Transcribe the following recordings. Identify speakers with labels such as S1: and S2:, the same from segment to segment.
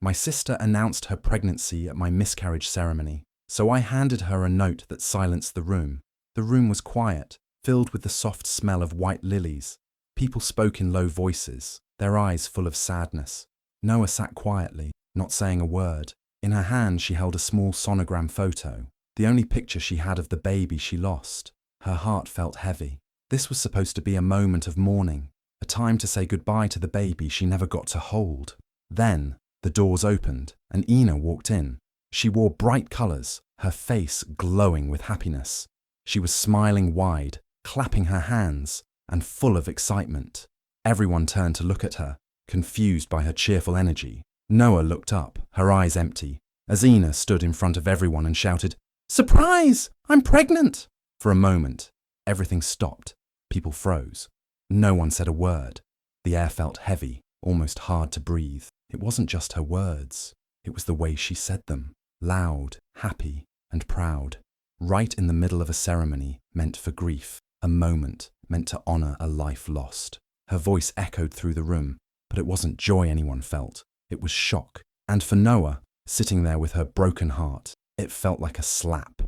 S1: My sister announced her pregnancy at my miscarriage ceremony, so I handed her a note that silenced the room. The room was quiet, filled with the soft smell of white lilies. People spoke in low voices, their eyes full of sadness. Noah sat quietly, not saying a word. In her hand she held a small sonogram photo, the only picture she had of the baby she lost. Her heart felt heavy. This was supposed to be a moment of mourning, a time to say goodbye to the baby she never got to hold. Then, the doors opened, and Ina walked in. She wore bright colours, her face glowing with happiness. She was smiling wide, clapping her hands, and full of excitement. Everyone turned to look at her, confused by her cheerful energy. Noah looked up, her eyes empty, as Ina stood in front of everyone and shouted, "Surprise! I'm pregnant!" For a moment, everything stopped. People froze. No one said a word. The air felt heavy, almost hard to breathe. It wasn't just her words. It was the way she said them, loud, happy, and proud. Right in the middle of a ceremony meant for grief, a moment meant to honour a life lost. Her voice echoed through the room, but it wasn't joy anyone felt. It was shock. And for Noah, sitting there with her broken heart, it felt like a slap.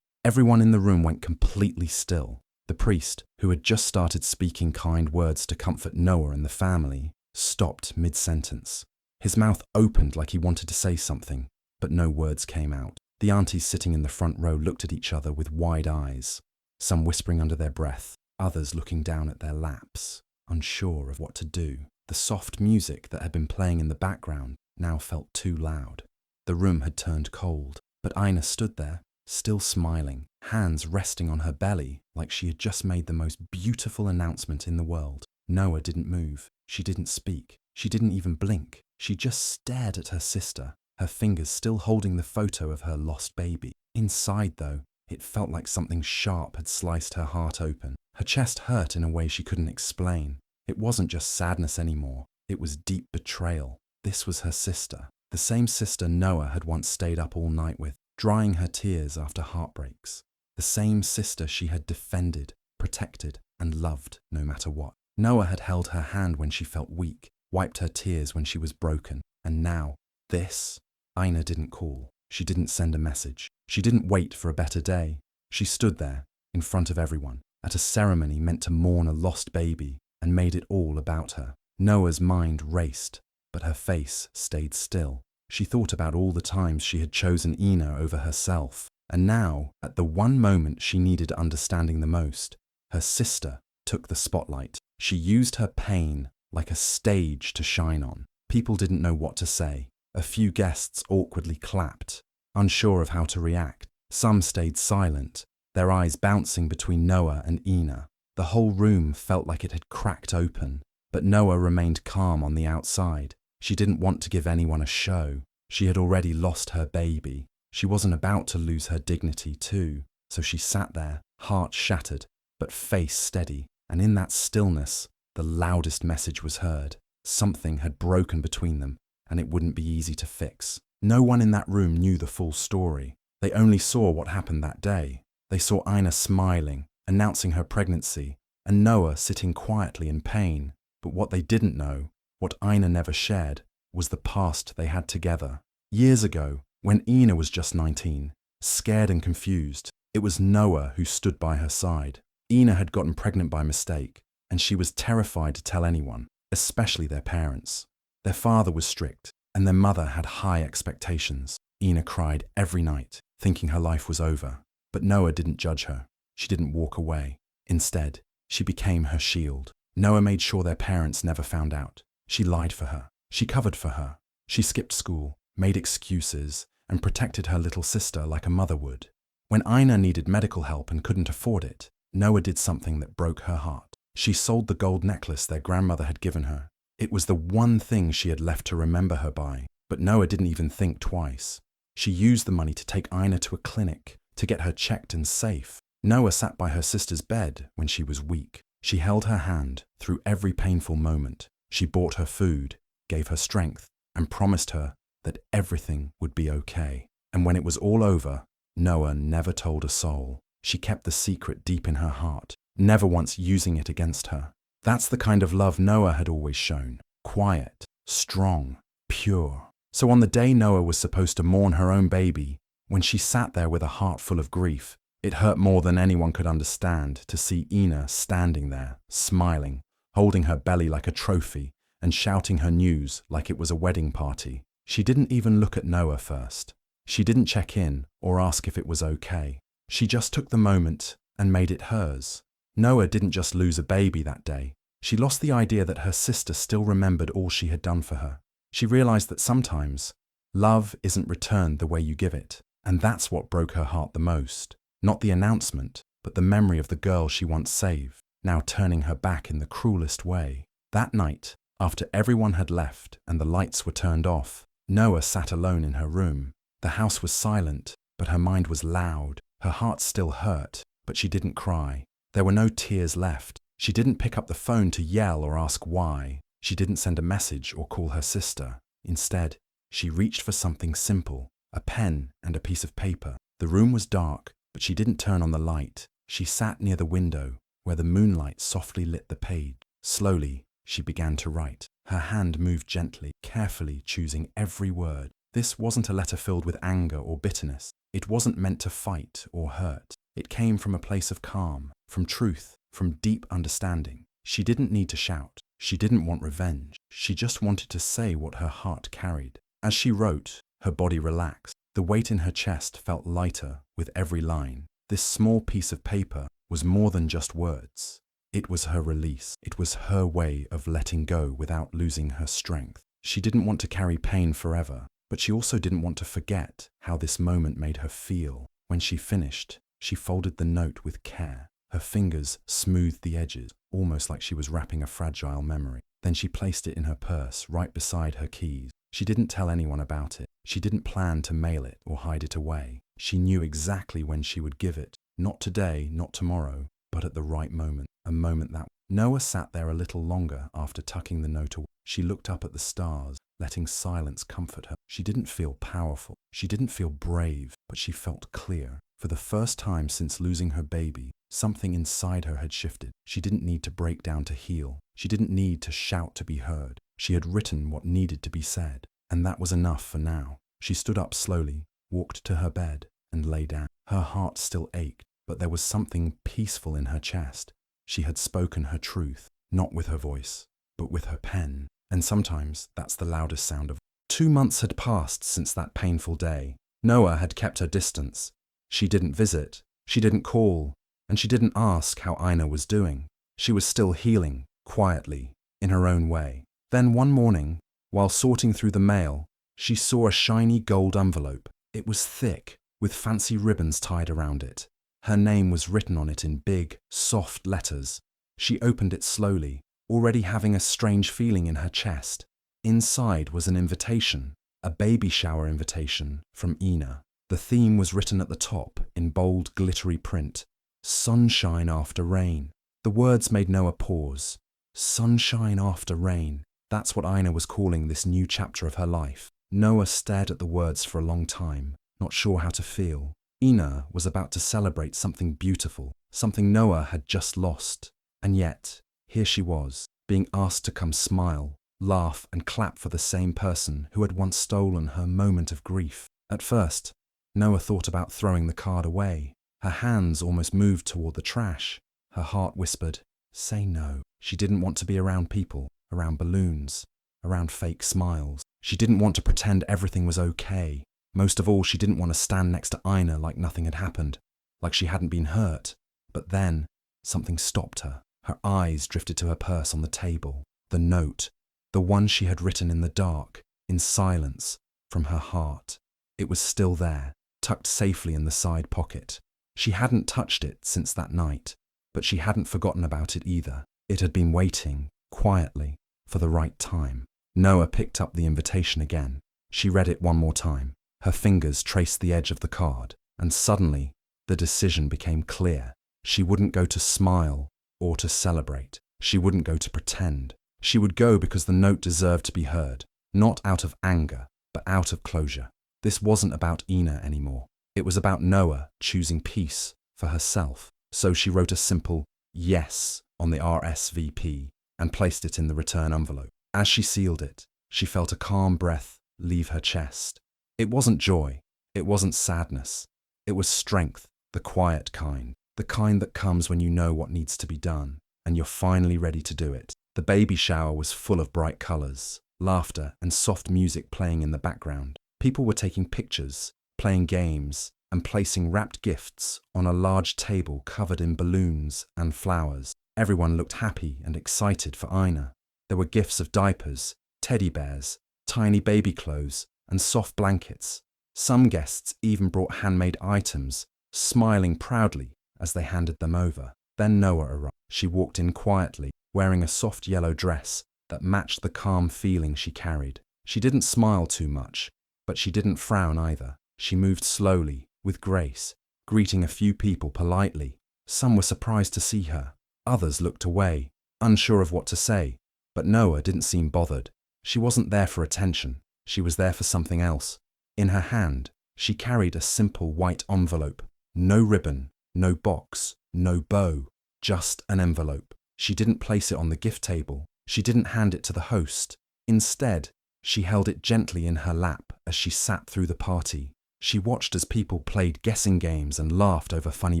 S1: Everyone in the room went completely still. The priest, who had just started speaking kind words to comfort Noah and the family, stopped mid-sentence. His mouth opened like he wanted to say something, but no words came out. The aunties sitting in the front row looked at each other with wide eyes, some whispering under their breath, others looking down at their laps, unsure of what to do. The soft music that had been playing in the background now felt too loud. The room had turned cold, but Ina stood there, still smiling, hands resting on her belly like she had just made the most beautiful announcement in the world. Noah didn't move. She didn't speak. She didn't even blink. She just stared at her sister, her fingers still holding the photo of her lost baby. Inside, though, it felt like something sharp had sliced her heart open. Her chest hurt in a way she couldn't explain. It wasn't just sadness anymore. It was deep betrayal. This was her sister, the same sister Noah had once stayed up all night with, drying her tears after heartbreaks. The same sister she had defended, protected, and loved no matter what. Noah had held her hand when she felt weak, wiped her tears when she was broken, and now, this. Ina didn't call. She didn't send a message. She didn't wait for a better day. She stood there, in front of everyone, at a ceremony meant to mourn a lost baby, and made it all about her. Noah's mind raced, but her face stayed still. She thought about all the times she had chosen Ina over herself, and now, at the one moment she needed understanding the most, her sister took the spotlight. She used her pain like a stage to shine on. People didn't know what to say. A few guests awkwardly clapped, unsure of how to react. Some stayed silent, their eyes bouncing between Noah and Ina. The whole room felt like it had cracked open, but Noah remained calm on the outside. She didn't want to give anyone a show. She had already lost her baby. She wasn't about to lose her dignity too, so she sat there, heart shattered, but face steady. And in that stillness, the loudest message was heard. Something had broken between them, and it wouldn't be easy to fix. No one in that room knew the full story. They only saw what happened that day. They saw Ina smiling, announcing her pregnancy, and Noah sitting quietly in pain. But what they didn't know, what Ina never shared, was the past they had together. Years ago, when Ina was just 19, scared and confused, it was Noah who stood by her side. Ina had gotten pregnant by mistake, and she was terrified to tell anyone, especially their parents. Their father was strict, and their mother had high expectations. Ina cried every night, thinking her life was over. But Noah didn't judge her. She didn't walk away. Instead, she became her shield. Noah made sure their parents never found out. She lied for her. She covered for her. She skipped school, made excuses, and protected her little sister like a mother would. When Ina needed medical help and couldn't afford it, Noah did something that broke her heart. She sold the gold necklace their grandmother had given her. It was the one thing she had left to remember her by, but Noah didn't even think twice. She used the money to take Ina to a clinic, to get her checked and safe. Noah sat by her sister's bed when she was weak. She held her hand through every painful moment. She bought her food, gave her strength, and promised her that everything would be okay. And when it was all over, Noah never told a soul. She kept the secret deep in her heart, never once using it against her. That's the kind of love Noah had always shown. Quiet, strong, pure. So on the day Noah was supposed to mourn her own baby, when she sat there with a heart full of grief, it hurt more than anyone could understand to see Ina standing there, smiling, holding her belly like a trophy, and shouting her news like it was a wedding party. She didn't even look at Noah first. She didn't check in or ask if it was okay. She just took the moment and made it hers. Noah didn't just lose a baby that day. She lost the idea that her sister still remembered all she had done for her. She realized that sometimes love isn't returned the way you give it, and that's what broke her heart the most. Not the announcement, but the memory of the girl she once saved, now turning her back in the cruelest way. That night, after everyone had left and the lights were turned off, Noah sat alone in her room. The house was silent, but her mind was loud. Her heart still hurt, but she didn't cry. There were no tears left. She didn't pick up the phone to yell or ask why. She didn't send a message or call her sister. Instead, she reached for something simple, a pen and a piece of paper. The room was dark, but she didn't turn on the light. She sat near the window, where the moonlight softly lit the page. Slowly, she began to write. Her hand moved gently, carefully choosing every word. This wasn't a letter filled with anger or bitterness. It wasn't meant to fight or hurt. It came from a place of calm, from truth, from deep understanding. She didn't need to shout. She didn't want revenge. She just wanted to say what her heart carried. As she wrote, her body relaxed. The weight in her chest felt lighter with every line. This small piece of paper was more than just words. It was her release. It was her way of letting go without losing her strength. She didn't want to carry pain forever, but she also didn't want to forget how this moment made her feel. When she finished, she folded the note with care. Her fingers smoothed the edges, almost like she was wrapping a fragile memory. Then she placed it in her purse, right beside her keys. She didn't tell anyone about it. She didn't plan to mail it or hide it away. She knew exactly when she would give it. Not today, not tomorrow, but at the right moment. A moment that... Noah sat there a little longer after tucking the note away. She looked up at the stars, letting silence comfort her. She didn't feel powerful. She didn't feel brave, but she felt clear. For the first time since losing her baby, something inside her had shifted. She didn't need to break down to heal. She didn't need to shout to be heard. She had written what needed to be said, and that was enough for now. She stood up slowly, walked to her bed, and lay down. Her heart still ached, but there was something peaceful in her chest. She had spoken her truth, not with her voice, but with her pen, and sometimes that's the loudest sound of. 2 months had passed since that painful day. Noah had kept her distance. She didn't visit, she didn't call, and she didn't ask how Ina was doing. She was still healing, quietly, in her own way. Then one morning, while sorting through the mail, she saw a shiny gold envelope. It was thick, with fancy ribbons tied around it. Her name was written on it in big, soft letters. She opened it slowly, already having a strange feeling in her chest. Inside was an invitation, a baby shower invitation from Ina. The theme was written at the top in bold, glittery print. Sunshine after rain. The words made Noah pause. Sunshine after rain. That's what Ina was calling this new chapter of her life. Noah stared at the words for a long time, not sure how to feel. Ina was about to celebrate something beautiful, something Noah had just lost. And yet, here she was, being asked to come smile, laugh and clap for the same person who had once stolen her moment of grief. At first, Noah thought about throwing the card away. Her hands almost moved toward the trash. Her heart whispered, say no. She didn't want to be around people, around balloons, around fake smiles. She didn't want to pretend everything was okay. Most of all, she didn't want to stand next to Ina like nothing had happened, like she hadn't been hurt. But then, something stopped her. Her eyes drifted to her purse on the table. The note, the one she had written in the dark, in silence, from her heart. It was still there, tucked safely in the side pocket. She hadn't touched it since that night, but she hadn't forgotten about it either. It had been waiting, quietly, for the right time. Noah picked up the invitation again. She read it one more time. Her fingers traced the edge of the card, and suddenly, the decision became clear. She wouldn't go to smile or to celebrate. She wouldn't go to pretend. She would go because the note deserved to be heard, not out of anger, but out of closure. This wasn't about Ina anymore. It was about Noah choosing peace for herself. So she wrote a simple yes on the RSVP and placed it in the return envelope. As she sealed it, she felt a calm breath leave her chest. It wasn't joy. It wasn't sadness. It was strength, the quiet kind, the kind that comes when you know what needs to be done, and you're finally ready to do it. The baby shower was full of bright colors, laughter, and soft music playing in the background. People were taking pictures, playing games, and placing wrapped gifts on a large table covered in balloons and flowers. Everyone looked happy and excited for Ina. There were gifts of diapers, teddy bears, tiny baby clothes, and soft blankets. Some guests even brought handmade items, smiling proudly as they handed them over. Then Noah arrived. She walked in quietly, wearing a soft yellow dress that matched the calm feeling she carried. She didn't smile too much, but she didn't frown either. She moved slowly, with grace, greeting a few people politely. Some were surprised to see her. Others looked away, unsure of what to say. But Noah didn't seem bothered. She wasn't there for attention. She was there for something else. In her hand, she carried a simple white envelope. No ribbon, no box, no bow, just an envelope. She didn't place it on the gift table. She didn't hand it to the host. Instead, she held it gently in her lap as she sat through the party. She watched as people played guessing games and laughed over funny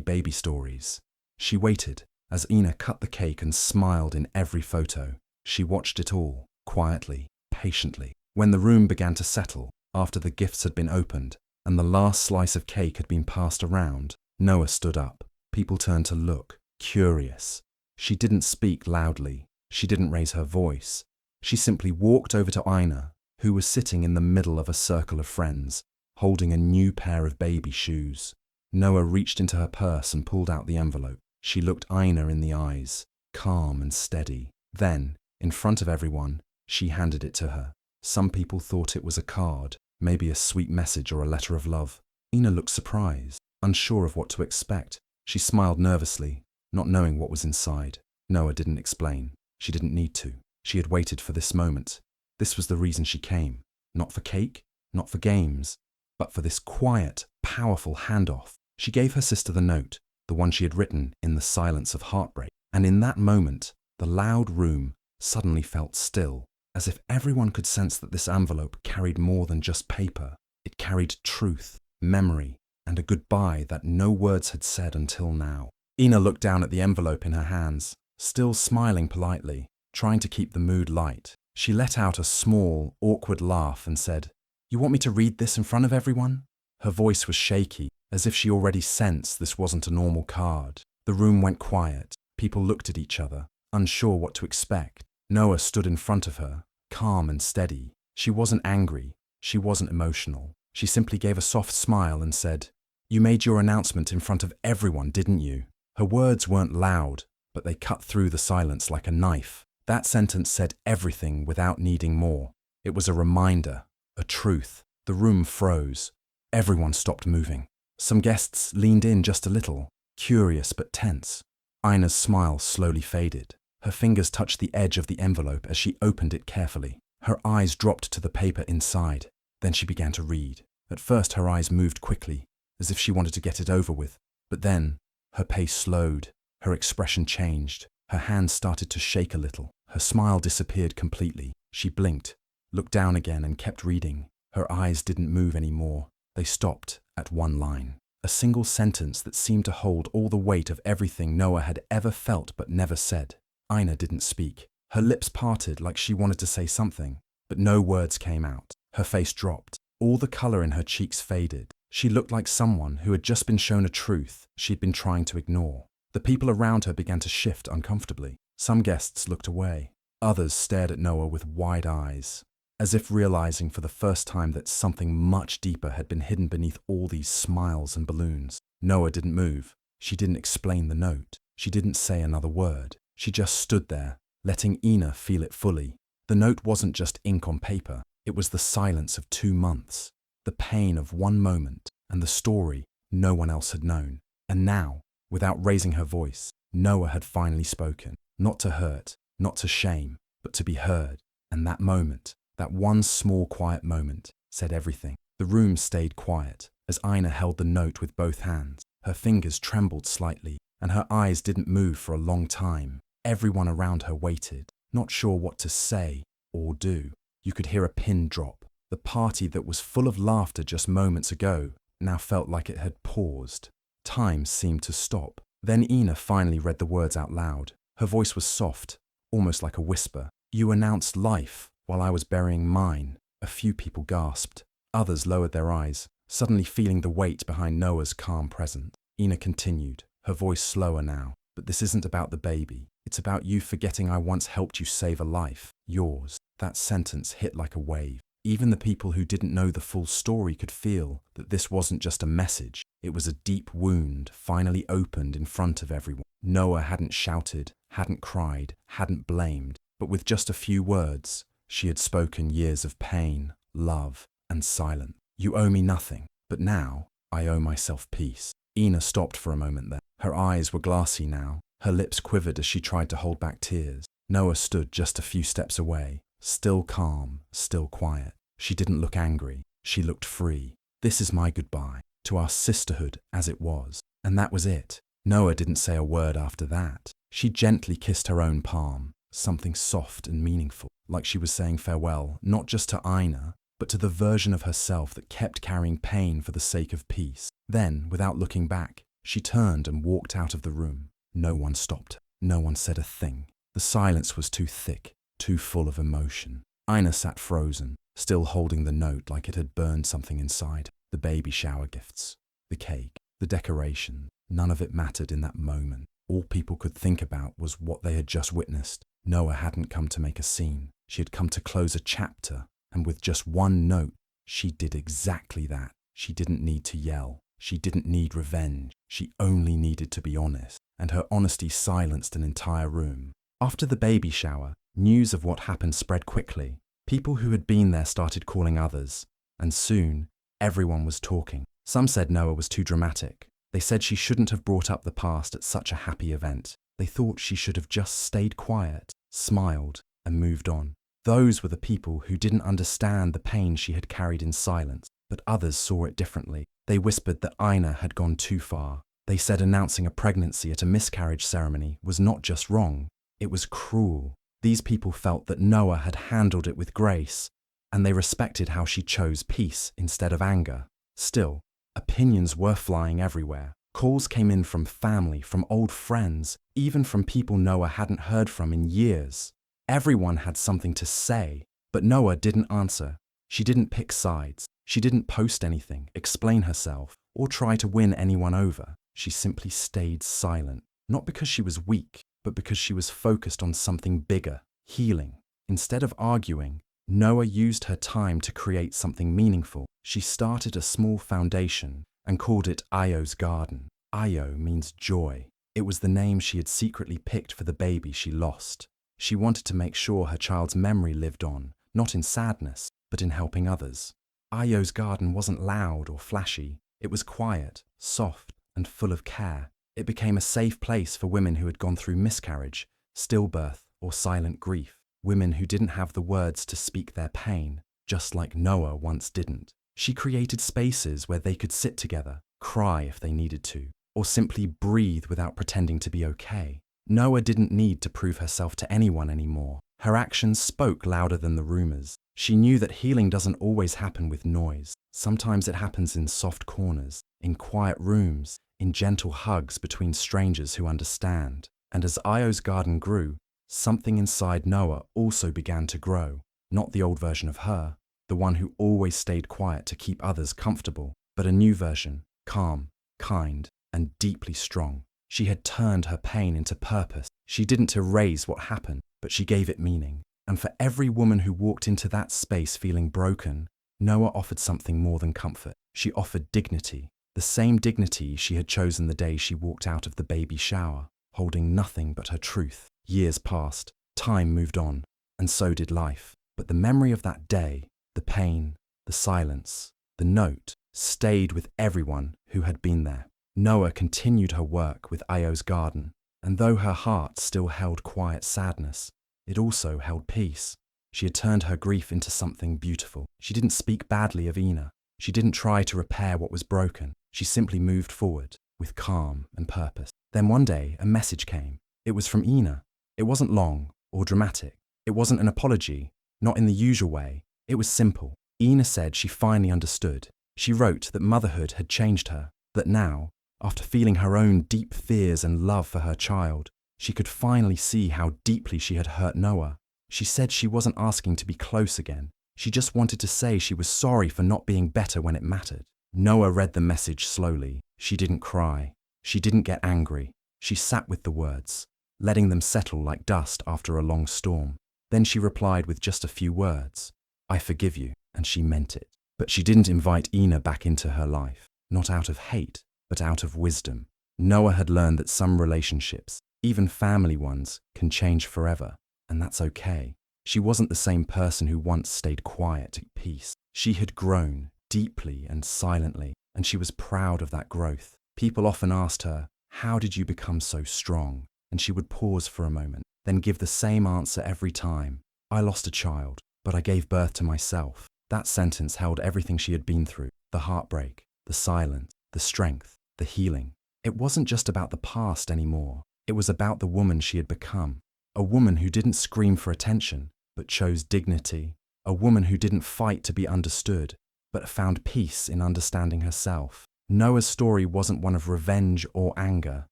S1: baby stories. She waited as Ina cut the cake and smiled in every photo. She watched it all, quietly, patiently. When the room began to settle, after the gifts had been opened and the last slice of cake had been passed around, Noah stood up. People turned to look, curious. She didn't speak loudly. She didn't raise her voice. She simply walked over to Ina, who was sitting in the middle of a circle of friends, holding a new pair of baby shoes. Noah reached into her purse and pulled out the envelope. She looked Ina in the eyes, calm and steady. Then, in front of everyone, she handed it to her. Some people thought it was a card, maybe a sweet message or a letter of love. Ina looked surprised, unsure of what to expect. She smiled nervously, not knowing what was inside. Noah didn't explain. She didn't need to. She had waited for this moment. This was the reason she came. Not for cake, not for games, but for this quiet, powerful handoff. She gave her sister the note, the one she had written in the silence of heartbreak. And in that moment, the loud room suddenly felt still, as if everyone could sense that this envelope carried more than just paper. It carried truth, memory, and a goodbye that no words had said until now. Ina looked down at the envelope in her hands, still smiling politely, trying to keep the mood light. She let out a small, awkward laugh and said, "You want me to read this in front of everyone?" Her voice was shaky, as if she already sensed this wasn't a normal card. The room went quiet. People looked at each other, unsure what to expect. Noah stood in front of her, calm and steady. She wasn't angry. She wasn't emotional. She simply gave a soft smile and said, "You made your announcement in front of everyone, didn't you?" Her words weren't loud, but they cut through the silence like a knife. That sentence said everything without needing more. It was a reminder, a truth. The room froze. Everyone stopped moving. Some guests leaned in just a little, curious but tense. Ina's smile slowly faded. Her fingers touched the edge of the envelope as she opened it carefully. Her eyes dropped to the paper inside. Then she began to read. At first her eyes moved quickly, as if she wanted to get it over with. But then, her pace slowed. Her expression changed. Her hands started to shake a little. Her smile disappeared completely. She blinked, looked down again and kept reading. Her eyes didn't move anymore. They stopped at one line. A single sentence that seemed to hold all the weight of everything Noah had ever felt but never said. Ina didn't speak. Her lips parted like she wanted to say something, but no words came out. Her face dropped. All the color in her cheeks faded. She looked like someone who had just been shown a truth she'd been trying to ignore. The people around her began to shift uncomfortably. Some guests looked away. Others stared at Noah with wide eyes, as if realizing for the first time that something much deeper had been hidden beneath all these smiles and balloons. Noah didn't move. She didn't explain the note. She didn't say another word. She just stood there, letting Ina feel it fully. The note wasn't just ink on paper. It was the silence of 2 months, the pain of one moment, and the story no one else had known. And now, without raising her voice, Noah had finally spoken. Not to hurt, not to shame, but to be heard. And that moment, that one small quiet moment, said everything. The room stayed quiet as Ina held the note with both hands. Her fingers trembled slightly, and her eyes didn't move for a long time. Everyone around her waited, not sure what to say or do. You could hear a pin drop, The party that was full of laughter just moments ago now felt like it had paused. Time seemed to stop. Then Ina finally read the words out loud. Her voice was soft, almost like a whisper. "You announced life while I was burying mine." A few people gasped. Others lowered their eyes, suddenly feeling the weight behind Noah's calm presence. Ina continued, her voice slower now. "But this isn't about the baby. It's about you forgetting I once helped you save a life. Yours." That sentence hit like a wave. Even the people who didn't know the full story could feel that this wasn't just a message. It was a deep wound, finally opened in front of everyone. Noah hadn't shouted, hadn't cried, hadn't blamed, but with just a few words, she had spoken years of pain, love, and silence. "You owe me nothing, but now I owe myself peace." Ina stopped for a moment there. Her eyes were glassy now. Her lips quivered as she tried to hold back tears. Noah stood just a few steps away, still calm, still quiet. She didn't look angry. She looked free. "This is my goodbye to our sisterhood as it was." And that was it. Noah didn't say a word after that. She gently kissed her own palm, something soft and meaningful, like she was saying farewell, not just to Ina, but to the version of herself that kept carrying pain for the sake of peace. Then, without looking back, she turned and walked out of the room. No one stopped her. No one said a thing. The silence was too thick, too full of emotion. Ina sat frozen, still holding the note like it had burned something inside. The baby shower gifts, the cake, the decoration, none of it mattered in that moment. All people could think about was what they had just witnessed. Noah hadn't come to make a scene. She had come to close a chapter, and with just one note, she did exactly that. She didn't need to yell. She didn't need revenge. She only needed to be honest, and her honesty silenced an entire room. After the baby shower, news of what happened spread quickly. People who had been there started calling others, and soon, everyone was talking. Some said Noah was too dramatic. They said she shouldn't have brought up the past at such a happy event. They thought she should have just stayed quiet, smiled, and moved on. Those were the people who didn't understand the pain she had carried in silence, but others saw it differently. They whispered that Ina had gone too far. They said announcing a pregnancy at a miscarriage ceremony was not just wrong, it was cruel. These people felt that Noah had handled it with grace, and they respected how she chose peace instead of anger. Still, opinions were flying everywhere. Calls came in from family, from old friends, even from people Noah hadn't heard from in years. Everyone had something to say, but Noah didn't answer. She didn't pick sides. She didn't post anything, explain herself, or try to win anyone over. She simply stayed silent, not because she was weak, but because she was focused on something bigger, healing. Instead of arguing, Noah used her time to create something meaningful. She started a small foundation and called it Io's Garden. Io means joy. It was the name she had secretly picked for the baby she lost. She wanted to make sure her child's memory lived on, not in sadness, but in helping others. Io's Garden wasn't loud or flashy. It was quiet, soft, and full of care. It became a safe place for women who had gone through miscarriage, stillbirth, or silent grief. Women who didn't have the words to speak their pain, just like Noah once didn't. She created spaces where they could sit together, cry if they needed to, or simply breathe without pretending to be okay. Noah didn't need to prove herself to anyone anymore. Her actions spoke louder than the rumors. She knew that healing doesn't always happen with noise. Sometimes it happens in soft corners, in quiet rooms, in gentle hugs between strangers who understand. And as Io's garden grew, something inside Noah also began to grow. Not the old version of her, the one who always stayed quiet to keep others comfortable, but a new version, calm, kind, and deeply strong. She had turned her pain into purpose. She didn't erase what happened, but she gave it meaning. And for every woman who walked into that space feeling broken, Noah offered something more than comfort. She offered dignity, the same dignity she had chosen the day she walked out of the baby shower, holding nothing but her truth. Years passed, time moved on, and so did life. But the memory of that day, the pain, the silence, the note, stayed with everyone who had been there. Noah continued her work with Io's Garden, and though her heart still held quiet sadness, it also held peace. She had turned her grief into something beautiful. She didn't speak badly of Ina. She didn't try to repair what was broken. She simply moved forward with calm and purpose. Then one day, a message came. It was from Ina. It wasn't long or dramatic. It wasn't an apology, not in the usual way. It was simple. Ina said she finally understood. She wrote that motherhood had changed her, that now, after feeling her own deep fears and love for her child, she could finally see how deeply she had hurt Noah. She said she wasn't asking to be close again. She just wanted to say she was sorry for not being better when it mattered. Noah read the message slowly. She didn't cry. She didn't get angry. She sat with the words, letting them settle like dust after a long storm. Then she replied with just a few words, "I forgive you," and she meant it. But she didn't invite Ina back into her life, not out of hate, but out of wisdom. Noah had learned that some relationships, even family ones, can change forever, and that's okay. She wasn't the same person who once stayed quiet at peace. She had grown deeply and silently, and she was proud of that growth. People often asked her, "How did you become so strong?" And she would pause for a moment, then give the same answer every time. "I lost a child, but I gave birth to myself." That sentence held everything she had been through: the heartbreak, the silence, the strength, the healing. It wasn't just about the past anymore. It was about the woman she had become. A woman who didn't scream for attention, but chose dignity. A woman who didn't fight to be understood, but found peace in understanding herself. Noah's story wasn't one of revenge or anger.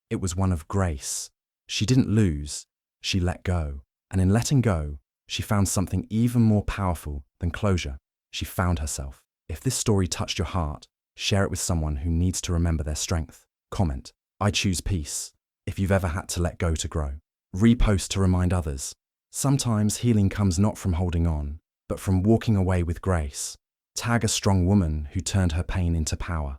S1: It was one of grace. She didn't lose. She let go. And in letting go, she found something even more powerful than closure. She found herself. If this story touched your heart, share it with someone who needs to remember their strength. Comment, "I choose peace," if you've ever had to let go to grow. Repost to remind others. Sometimes healing comes not from holding on, but from walking away with grace. Tag a strong woman who turned her pain into power.